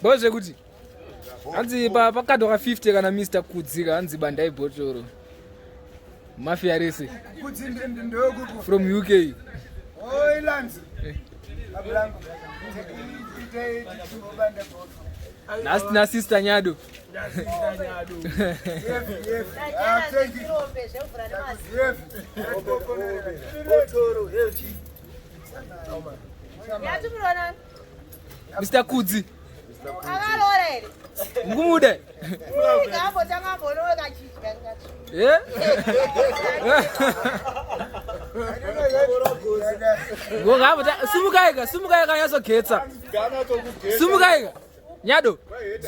Boze kuti. Anzi pakati ka 50 kana Mr. Kudzi anzi bandai botoro. Mafia rese. Kudzi ndokuko. From UK. Oh, Ilanzi. Ablango. Na sister Nyado. Mr. Kudzi. Ngumude. Yeah. Go ngapha sumukaika kanyasoghetsa. Sumukaika. Nyado.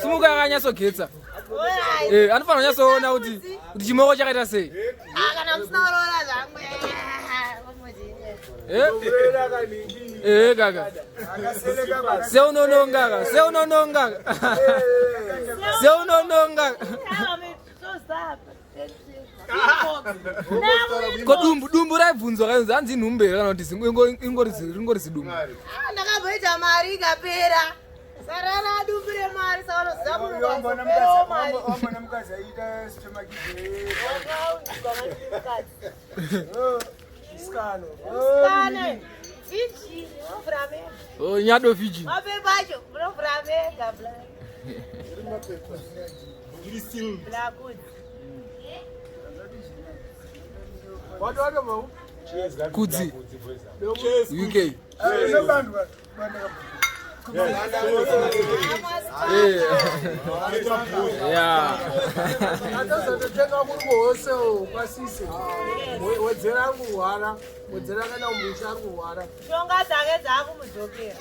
Sumukaika kanyasoghetsa. Anofana kunyasoona kuti chimoko chakaita sei. Kana musinaurora zvangu. Kaka. Seunononga. Ko dumbu raibvunzwa kanzi hanzi nhumbe kana kuti ingori zidumbu. Ndakaboita mari ikapera. Sarana dumbire mari saka unoziva Wambona mukazi aita sitomagidhe. Skano. Fiji, frame. Oh, Nyado Fiji. Mapepacho, frame, gabla. Black good. What mau? Kudzi. UK. Yeah. Atazotenga muhose kwasise. Wedzera kuhwara, wedzera kana umusha kuhwara. Shonga dzake dzakumuzokera.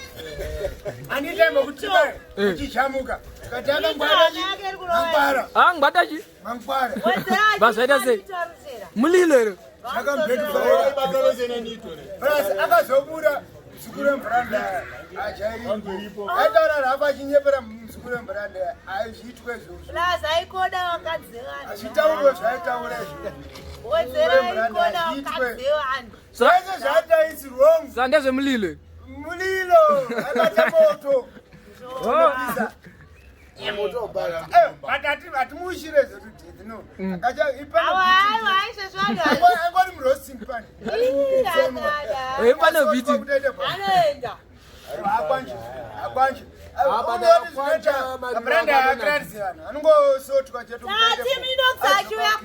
Anita ngokutika uchichamuka. Kati akangwara Mbare. Ngwata chi? Mbare. Wedzera. Bazaita sei? Mulilo ero. Akambetufaira bakalozena Nito. Plus akazobura msukure mbranda achairi. Atara hapa chinyepera msukure mbranda aizitwe zvo. Plus aikoda wakadzewani. Achitauro zvaitaura izvo. Wedzera aikoda wakadzewani. Sasa zvata is wrong. Sandezve mulilo. Mulilo akata moto. Moto bala. Atimushire zvetu no. Akacha ipana. Hayi sezvalo. Angori mroasting pani. Pana viti. Anoenda. Akwanje. Branda akradziana. Anongosotwa chetu. Ati Minox achiuya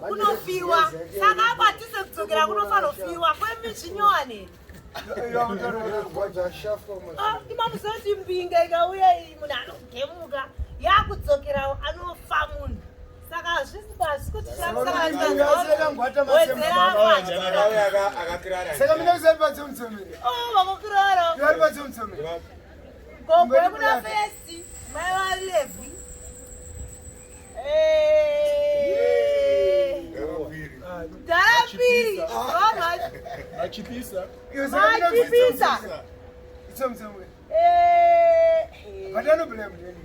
kunofiwa. Saka abatise kudzokera kunofanira kufiwa kwemizvinywane. Imamuzoti mbinga ikauya munhu anogemuka yakudzokera anofa munhu. Saka zvisibasi kuti Saka mina kusaipatse mutsomere. vakokiroro Kusaipatse mutsomere. gogwe kuna fesi mai vaLevi. Darapiri. Achipisa. It's mutsomere. Badano blame then.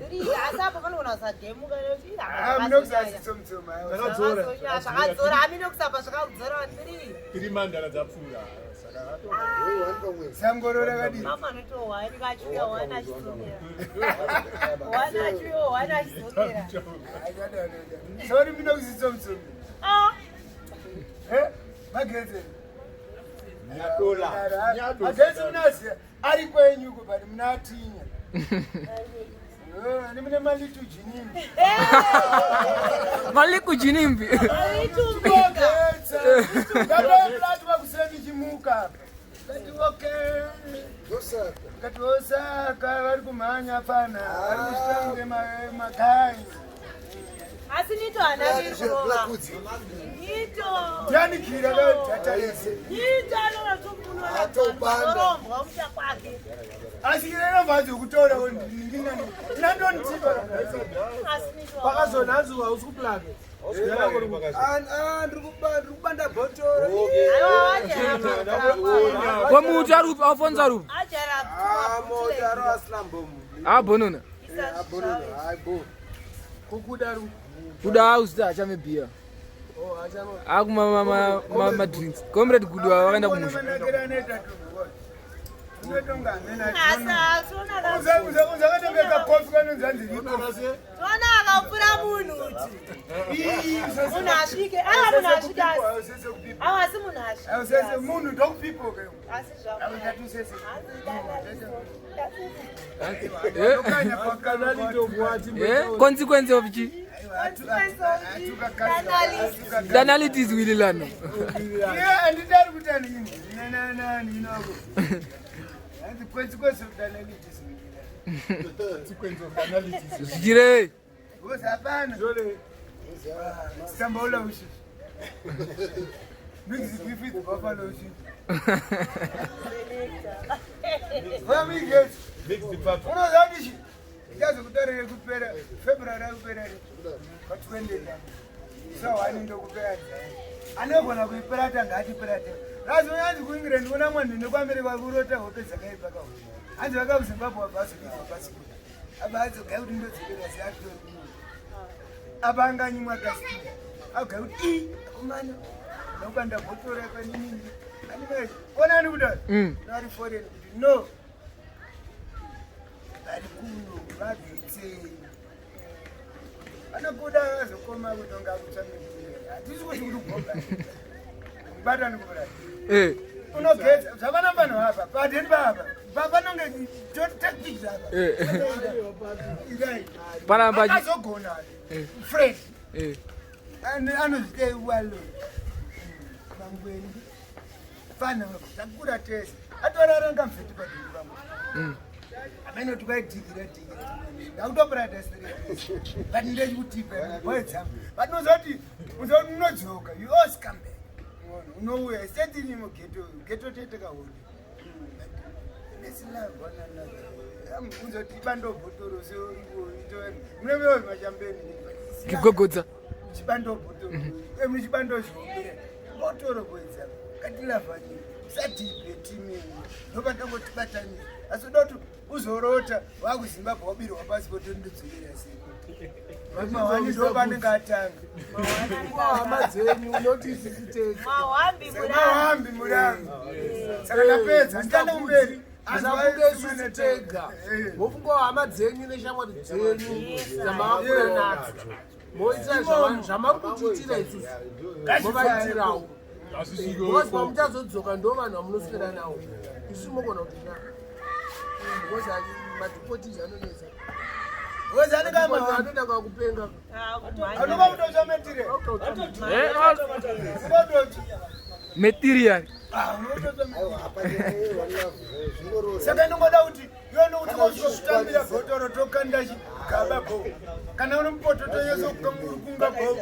Asapa vanogona kusademuka nekuti Minox asitse mutsomere. zvakadzora aminokusapa zvakakudzora 3 mandara dzapfuura saka Sangoro rakadini. mama notohwa rikachuya wana achizomera wana achuya wana achizomera. Sorry Minox asitse mutsomere. Mageze. Mageze unaziya ari kwenyu kubani munatinya. Nimune malitu jinimbi. Maliku jinimbi. Ngati vakusemi chimuka. Kati Osaka vari kumhanya pana. Vari kusange makai. Asi Nito haana kurova. Nito. Yanikira data yese. Nito anorombwa mucha kwake. Asi kirena mvanzo kutora ndingani. Inandonitipa. Asi Nito. Pakazonanzu usikuplage. Ndikubanda bhotoro. Kwa mutu arupi Alphonso arupi. Ajara. Motaro aslambomu. Bonona. Kukuda ru. Kuda house da chame beer. Akuma drinks. Comrade Kuda wakaenda kumusha. Asa, sona Uzakatengeka kofi kanonzanzi Tona akapfura munhu uti. Munhu asvike. Munhu asvike. Si munhu asvike. munhu ndokupipo ke Asi zvako. aungatusese Consequence of chi? Analytics will learn. andidari kutani ini inoko and the consequence of analytics Jire. because hapana sambola ushi mix give it buffalo ushi Mami get Mix the papa. unozadishi ndazo kutarire kupera February kupera pa 20 so wani ndo kupera anogona kuipera tanga atipera tanga razo yanzi ku England kuna mwana nekwambere kwakurota hope dzakaipa kawo hanzi vaka Zimbabwe basi basi abazo gauti ndo dzikira ziato abanganyimwa gasi agauti kumana nokanda botoro kwa nini anime ona ni kudai nari foreign no ari kuno vabvitse anokuda azokoma kutonga kutamira hatisi kuti kugomba bata nikubara unogeza zvavana vanhu hapa padeni baba vanonge tactics hapa Paramba. akazogona fresh anozvitei walo Mangurenje fana takura tese atoraranga mfeti padeni vamwe amene tukaitikira ndakutopera but ndechikutipa Wedzera but nozoti unodzoka you always come back unouya setini mugeto tete kahonde let's love one another unzoti bando botoro so munemewo machambeni Kigogodza. chibando botoro muchibando zvombere botoro Wedzera katilavhani satipe timu ndopatangotibatanira asi doti uzorota wakuZimbabwe wabirwa pasipoti ndidzokerera sei mahwani ndo panenge atanga hama dzenyu unoti isisiteka mahwambi murangu saka ndapedza ndichanda kumberi asafunge isisitega mofunga hama dzenyu neshamwari dzenyu dzamavakura nadzo moita zvamari kutiitira isusu movaitirawo because pamuchazodzoka ndo vanhu vamunoswera nawo isusu mogona kuti na because madhipotisi anonesa anoda kwakupenga anoba mutochametire Material. saka inongoda kuti yone kuti kozvitambira bhotoro tokanda chigaba bo kana uri mupoto toyeso kunga bo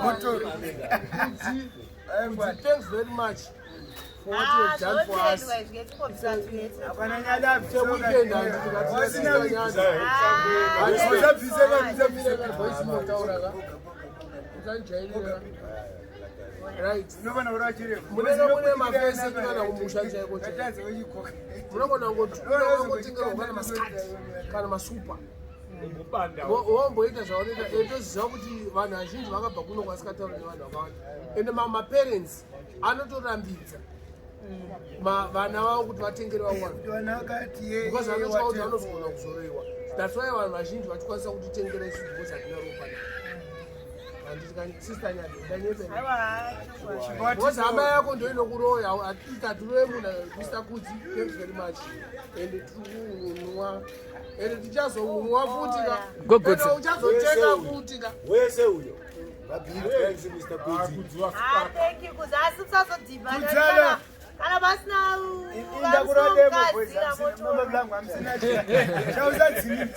bhotoro thanks very much for what you have done for us. apana nyada The weekend right. Mune mafesi kana kumusha chaiko chaiko. Munogona ngotengerwa kana maskati kana masupa. Womboita zvaonoita etoziva kuti vanhu vazhinji vakabva kuno kwasikatauri nevanhu vakawanda ende maparents anotorambidza vana vavo kuti vatengerewa wana because vanotya kuti vanozogona kuzoroiwa. That's why vanhu vazhinji vachikwanisa kutitengera isusu because hatina ropa sister Nyado ndanyepera because hama yako ndo inokuroya ikatiroye munhu Mr. Kudzi. Thanks very much ende tirikunwa ende tichazonwa futi ka uchazoteka futi ka wese uyo vabhiirwa Mr. Kudzi thank you Kudzi asi kusazodhibana kana pasina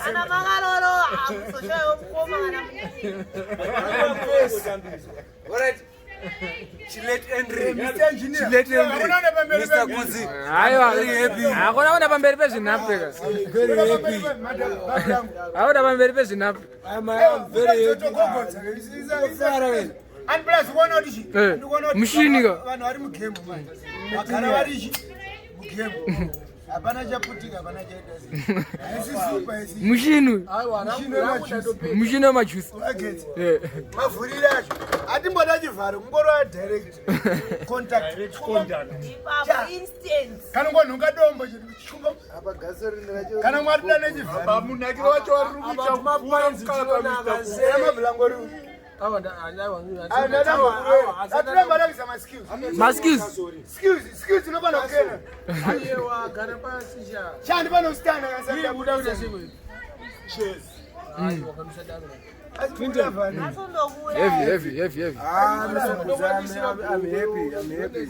kana makaroro akusoshayo mukoma kana Mr. Kudzi. Hakuna una pamberi pezvinapeka. very happy Hakuna pamberi pezvinapeka. I'm very happy and plus one audition Mushini ka. vanhu vari mugame manje vagara vari mugame Hapana chaputika, hapana chaita. Haisi super haisi. Mushinu. Aiwa, Mushinu wa majusi. Wageti. Mavhurira acho. Atimboda chivharo, ngoro direct contact. Ipapa instant. Kana ngonhunga dombo chikuchumba. Apa gasoline racho. Kana mwatida nechivharo. Baba munakiro wacho ari kuita mapoints kana Sema blangori. Skills unofana kukena. Aiwa, gara pasi sha. Chandi panositana kasanda Kuda kuda siwe. cheers. Aiwa, kamisa damu. Asondobuya. Heavy. I'm happy.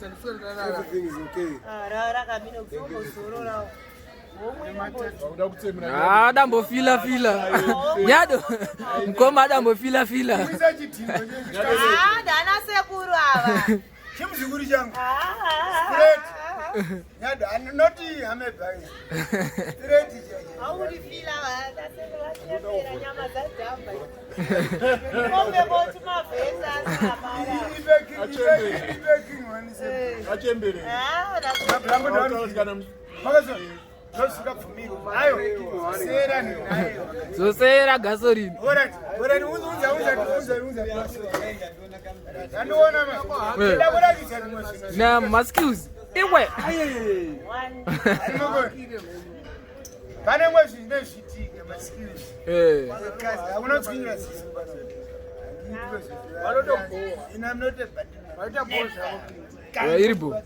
Everything is okay. Rara kamino kuzorora. Dambo fila. Nyado. Mkoma dambo fila. Kuisa chitimbo chenje. Dana sekuru ava. Chimuzukuru changu. Straight. Nyado, not amebai. Straight chaje. Auri fila vada sekuru nyama za jamba. Kombe boti mavesa samara. Ibeking one is. Achembere. Blango down. Magazo. Tosika pfumiro. Ayo. Sera ni nayo. Zosera gasoline. Alright. Unza. Andona ma. Ndabona kichani. Na maskills. Iwe. Pane mwezi nezvitike maskills. Kazi hakuna kutsinyira sisi bana. Vanotoboa. Ina mnote bad. Vaita bosha. Iribo.